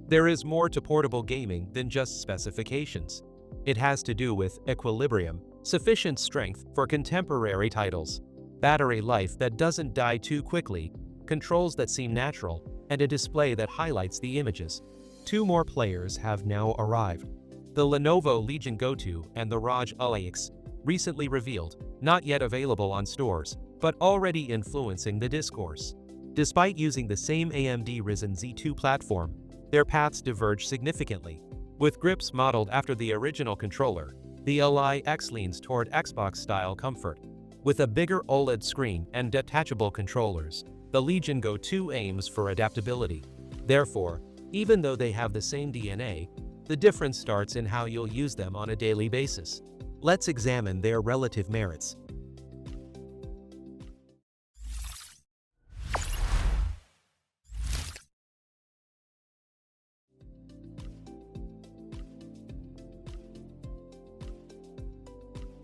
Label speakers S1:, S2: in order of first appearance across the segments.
S1: There is more to portable gaming than just specifications. It has to do with equilibrium, sufficient strength for contemporary titles, battery life that doesn't die too quickly, controls that seem natural, and a display that highlights the images. Two more players have now arrived. The Lenovo Legion Go 2 and the ROG Ally X, recently revealed, not yet available on stores, but already influencing the discourse. Despite using the same AMD Ryzen Z2 platform, their paths diverge significantly. With grips modeled after the original controller, the Ally X leans toward Xbox-style comfort. With a bigger OLED screen and detachable controllers, the Legion Go 2 aims for adaptability. Therefore, even though they have the same DNA, the difference starts in how you'll use them on a daily basis. Let's examine their relative merits.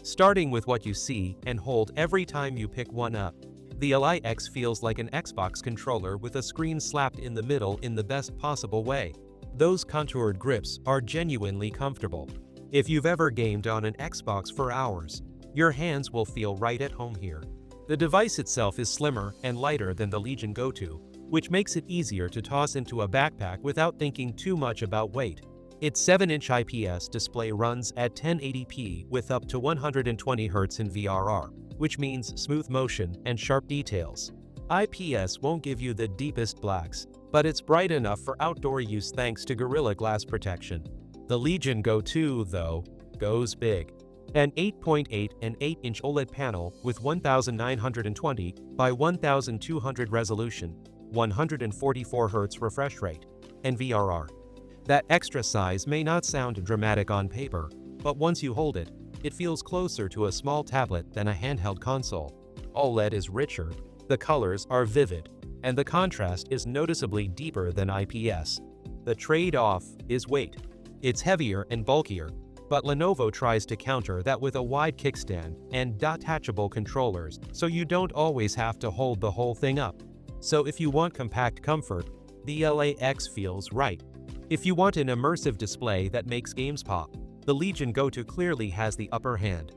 S1: Starting with what you see and hold every time you pick one up, the Ally X feels like an Xbox controller with a screen slapped in the middle in the best possible way. Those contoured grips are genuinely comfortable. If you've ever gamed on an Xbox for hours, your hands will feel right at home here. The device itself is slimmer and lighter than the Legion Go 2, which makes it easier to toss into a backpack without thinking too much about weight. Its 7-inch IPS display runs at 1080p with up to 120 Hz in VRR, which means smooth motion and sharp details. IPS won't give you the deepest blacks, but it's bright enough for outdoor use thanks to Gorilla Glass protection. The Legion Go 2, though, goes big. An 8.8 and 8-inch OLED panel with 1920 by 1200 resolution, 144 Hz refresh rate, and VRR. That extra size may not sound dramatic on paper, but once you hold it, it feels closer to a small tablet than a handheld console. OLED is richer, the colors are vivid, and the contrast is noticeably deeper than IPS. The trade-off is weight. It's heavier and bulkier, but Lenovo tries to counter that with a wide kickstand and detachable controllers, so you don't always have to hold the whole thing up. So if you want compact comfort, the Ally X feels right. If you want an immersive display that makes games pop, the Legion Go 2 clearly has the upper hand.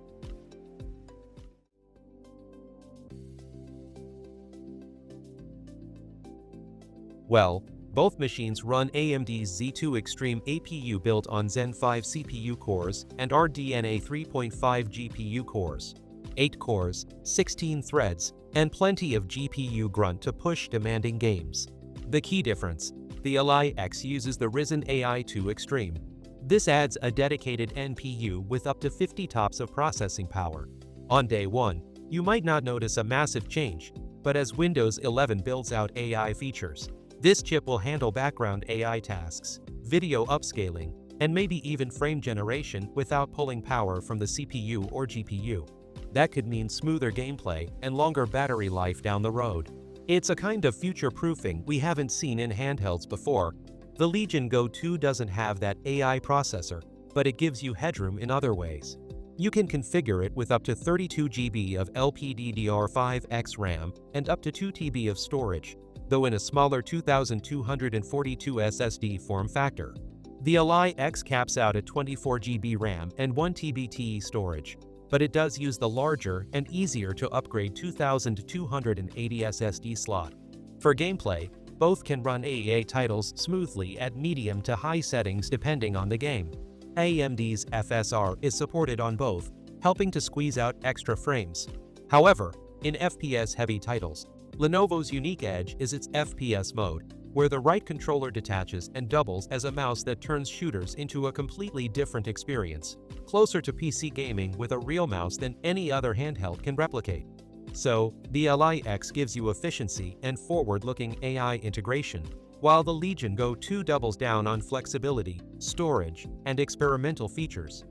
S1: Well, both machines run AMD's Z2 Extreme APU built on Zen 5 CPU cores and RDNA 3.5 GPU cores. 8 cores, 16 threads, and plenty of GPU grunt to push demanding games. The key difference: the Ally X uses the Ryzen AI 2 Extreme. This adds a dedicated NPU with up to 50 TOPS of processing power. On day one, you might not notice a massive change, but as Windows 11 builds out AI features, this chip will handle background AI tasks, video upscaling, and maybe even frame generation without pulling power from the CPU or GPU. That could mean smoother gameplay and longer battery life down the road. It's a kind of future-proofing we haven't seen in handhelds before. The Legion Go 2 doesn't have that AI processor, but it gives you headroom in other ways. You can configure it with up to 32 GB of LPDDR5X RAM and up to 2 TB of storage, though in a smaller 2242 SSD form factor. The Ally X caps out at 24 GB RAM and 1 TB storage, but it does use the larger and easier to upgrade 2280 SSD slot. For gameplay, both can run AAA titles smoothly at medium to high settings depending on the game. AMD's FSR is supported on both, helping to squeeze out extra frames. However, in FPS-heavy titles, Lenovo's unique edge is its FPS mode, where the right controller detaches and doubles as a mouse that turns shooters into a completely different experience, closer to PC gaming with a real mouse than any other handheld can replicate. So, the Ally X gives you efficiency and forward-looking AI integration, while the Legion Go 2 doubles down on flexibility, storage, and experimental features.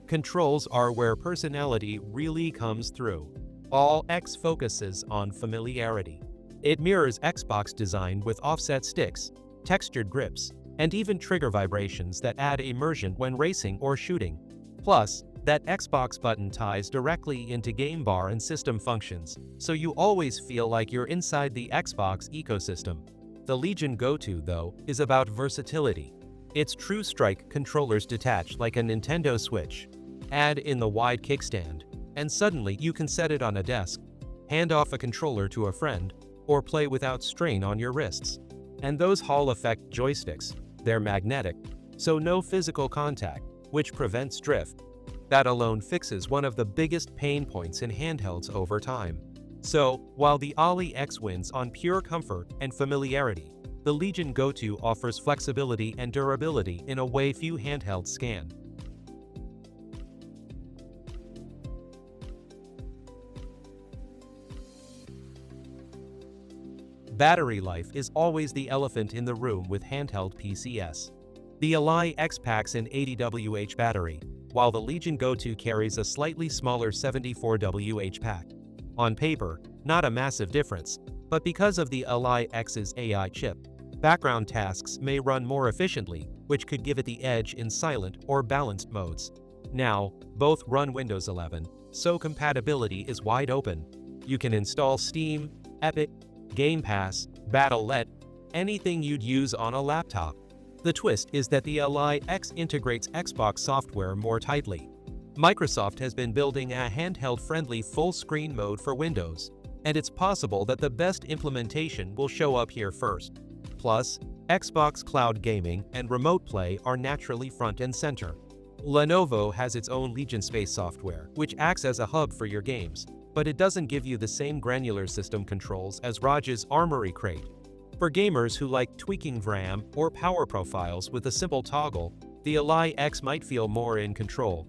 S1: Controls are where personality really comes through. All X focuses on familiarity. It mirrors Xbox design with offset sticks, textured grips, and even trigger vibrations that add immersion when racing or shooting. Plus, That Xbox button ties directly into game bar and system functions, so you always feel like you're inside the Xbox ecosystem. The Legion Go2, though, is about versatility. Its True Strike controllers detach like a Nintendo Switch. Add in the wide kickstand, and suddenly you can set it on a desk, hand off a controller to a friend, or play without strain on your wrists. And those Hall effect joysticks, they're magnetic, so no physical contact, which prevents drift. That alone fixes one of the biggest pain points in handhelds over time. So, while the Ally X wins on pure comfort and familiarity, the Legion Go2 offers flexibility and durability in a way few handhelds can. Battery life is always the elephant in the room with handheld PCs. The Ally X packs an 80 Wh battery, while the Legion Go2 carries a slightly smaller 74 Wh pack. On paper, not a massive difference, but because of the Ally X's AI chip, background tasks may run more efficiently, which could give it the edge in silent or balanced modes. Now, both run Windows 11, so compatibility is wide open. You can install Steam, Epic, Game Pass, Battle.net, anything you'd use on a laptop. The twist is that the Ally X integrates Xbox software more tightly. Microsoft has been building a handheld-friendly full-screen mode for Windows, and it's possible that the best implementation will show up here first. Plus, Xbox Cloud Gaming and Remote Play are naturally front and center. Lenovo has its own Legion Space software, which acts as a hub for your games, but it doesn't give you the same granular system controls as ROG's Armory Crate. For gamers who like tweaking RAM or power profiles with a simple toggle, the Ally X might feel more in control.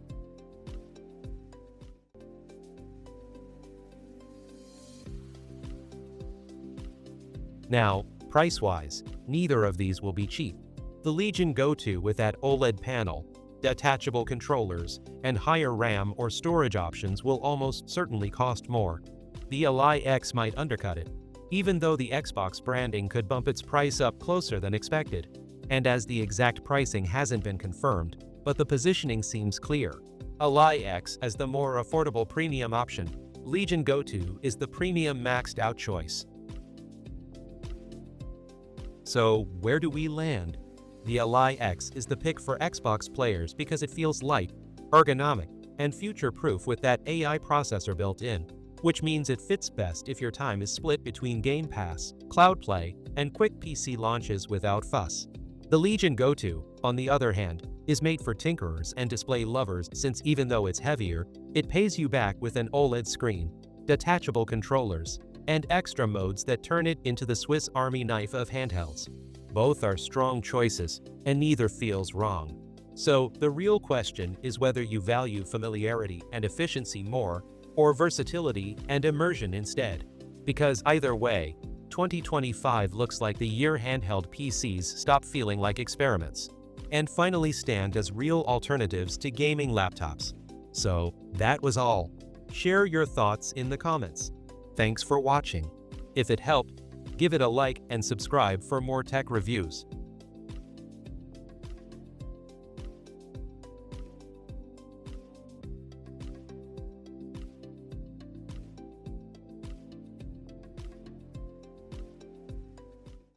S1: Now, price-wise, neither of these will be cheap. The Legion Go2 with that OLED panel, detachable controllers, and higher RAM or storage options will almost certainly cost more. The Ally X might undercut it, even though the Xbox branding could bump its price up closer than expected. And as the exact pricing hasn't been confirmed, but the positioning seems clear. Ally X as the more affordable premium option. Legion Go2 is the premium maxed-out choice. So, where do we land? The Ally X is the pick for Xbox players because it feels light, ergonomic, and future-proof with that AI processor built in, which means it fits best if your time is split between Game Pass, Cloud Play, and quick PC launches without fuss. The Legion Go2, on the other hand, is made for tinkerers and display lovers since even though it's heavier, it pays you back with an OLED screen, detachable controllers, and extra modes that turn it into the Swiss Army knife of handhelds. Both are strong choices, and neither feels wrong. So, the real question is whether you value familiarity and efficiency more, or versatility and immersion instead. Because either way, 2025 looks like the year handheld PCs stop feeling like experiments, and finally stand as real alternatives to gaming laptops. So, that was all. Share your thoughts in the comments. Thanks for watching. If it helped, give it a like and subscribe for more tech reviews.